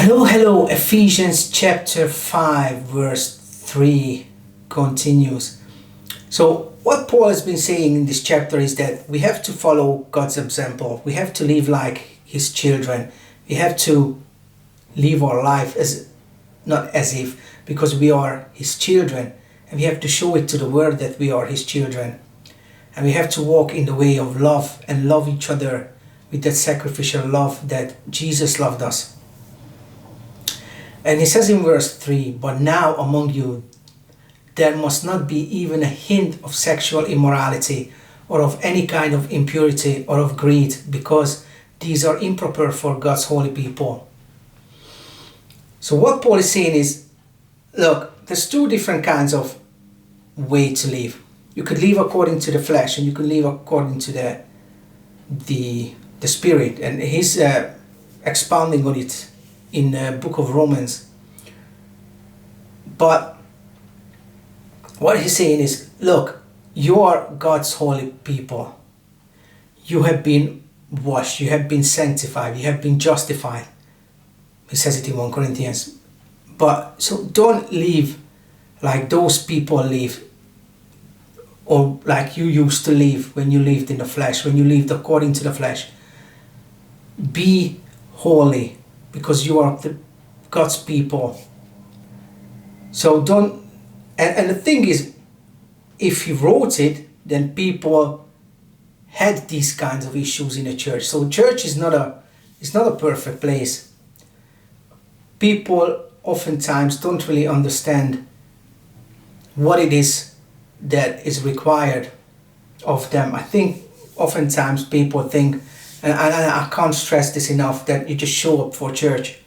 Hello. Ephesians chapter 5, verse 3 continues. So, what Paul has been saying in this chapter is that we have to follow God's example. We have to live like His children. We have to live our life as not as if, because we are His children, and we have to show it to the world that we are His children. And we have to walk in the way of love and love each other with that sacrificial love that Jesus loved us. And he says in verse 3, "But now among you there must not be even a hint of sexual immorality or of any kind of impurity or of greed, because these are improper for God's holy people." So what Paul is saying is, look, there's two different kinds of way to live. You could live according to the flesh, and you could live according to the spirit. And he's expounding on it in the book of Romans. But what he's saying is, look, you are God's holy people. You have been washed, you have been sanctified, you have been justified. He says it in 1 Corinthians. But so don't live like those people live, or like you used to live when you lived in the flesh, when you lived according to the flesh. Be holy, because you are God's people. So don't, and the thing is, if he wrote it, then people had these kinds of issues in the church. So church is not a perfect place. People oftentimes don't really understand what it is that is required of them. I think oftentimes people think, and I can't stress this enough, that you just show up for church,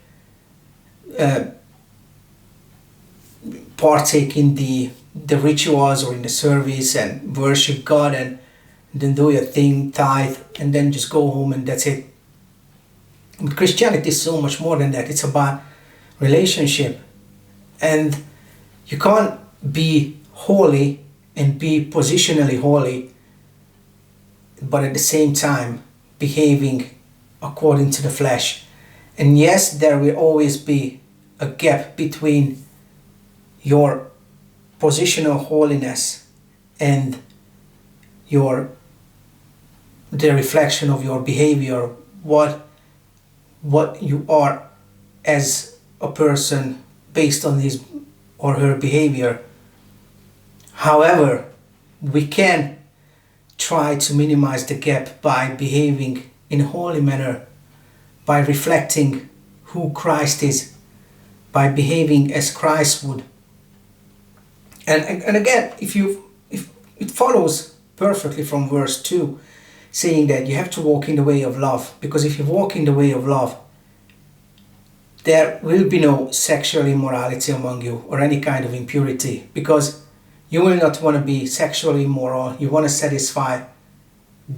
partake in the rituals or in the service and worship God, and then do your thing, tithe, and then just go home and that's it. And Christianity is so much more than that. It's about relationship. And you can't be holy and be positionally holy, but at the same time behaving according to the flesh. And yes, there will always be a gap between your positional holiness and the reflection of your behavior, what you are as a person based on his or her behavior. However, we can try to minimize the gap by behaving in a holy manner, by reflecting who Christ is, by behaving as Christ would. And again, if it follows perfectly from verse 2, saying that you have to walk in the way of love, because if you walk in the way of love, there will be no sexual immorality among you or any kind of impurity, because you will not want to be sexually immoral. You want to satisfy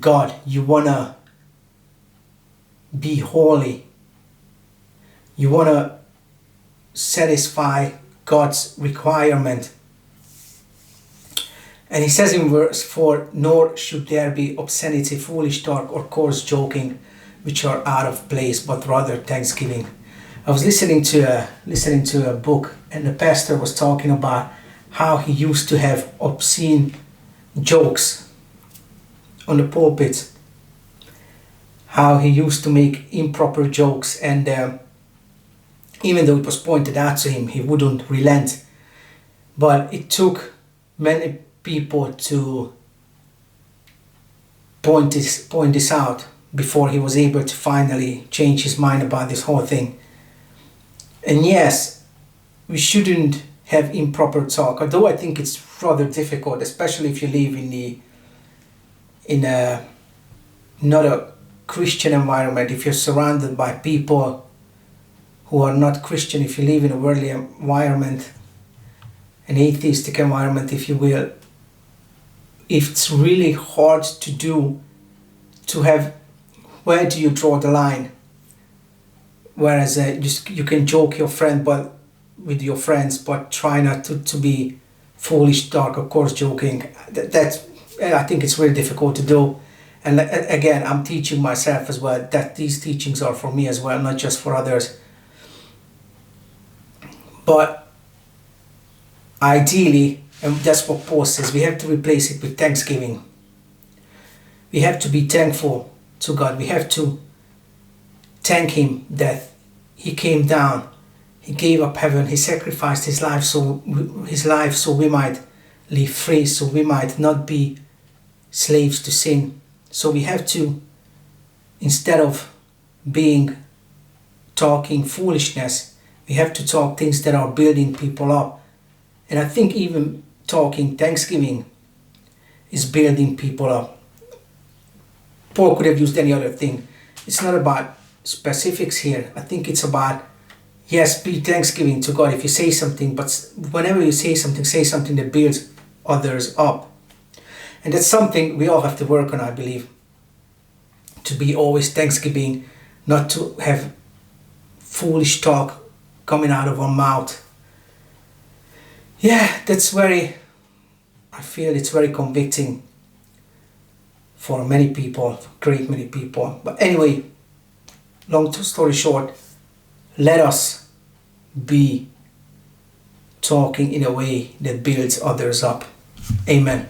God. You want to be holy. You want to satisfy God's requirement. And he says in verse 4, "Nor should there be obscenity, foolish talk, or coarse joking, which are out of place, but rather thanksgiving." I was listening to a book, and the pastor was talking about how he used to have obscene jokes on the pulpit, how he used to make improper jokes, and even though it was pointed out to him, he wouldn't relent. But it took many people to point this out before he was able to finally change his mind about this whole thing. And yes, we shouldn't have improper talk, although I think it's rather difficult, especially if you live in a not a Christian environment, if you're surrounded by people who are not Christian, if you live in a worldly environment, an atheistic environment, if you will. It's really hard to do, to have, where do you draw the line? Whereas you can joke with your friends, but try not to be foolish, dark, or coarse joking. I think it's really difficult to do. And again, I'm teaching myself as well, that these teachings are for me as well, not just for others. But ideally, and that's what Paul says, we have to replace it with thanksgiving. We have to be thankful to God. We have to thank Him that He came down, He gave up heaven, He sacrificed His life so we might live free, so we might not be slaves to sin. So we have to, instead of talking foolishness, we have to talk things that are building people up. And I think even talking thanksgiving is building people up. Paul could have used any other thing. It's not about specifics here. I think it's about, yes, be thanksgiving to God if you say something, but whenever you say something that builds others up. And that's something we all have to work on, I believe. To be always thanksgiving, not to have foolish talk coming out of our mouth. Yeah, I feel it's very convicting for many people, great many people. But anyway, long story short, let us be talking in a way that builds others up. Amen.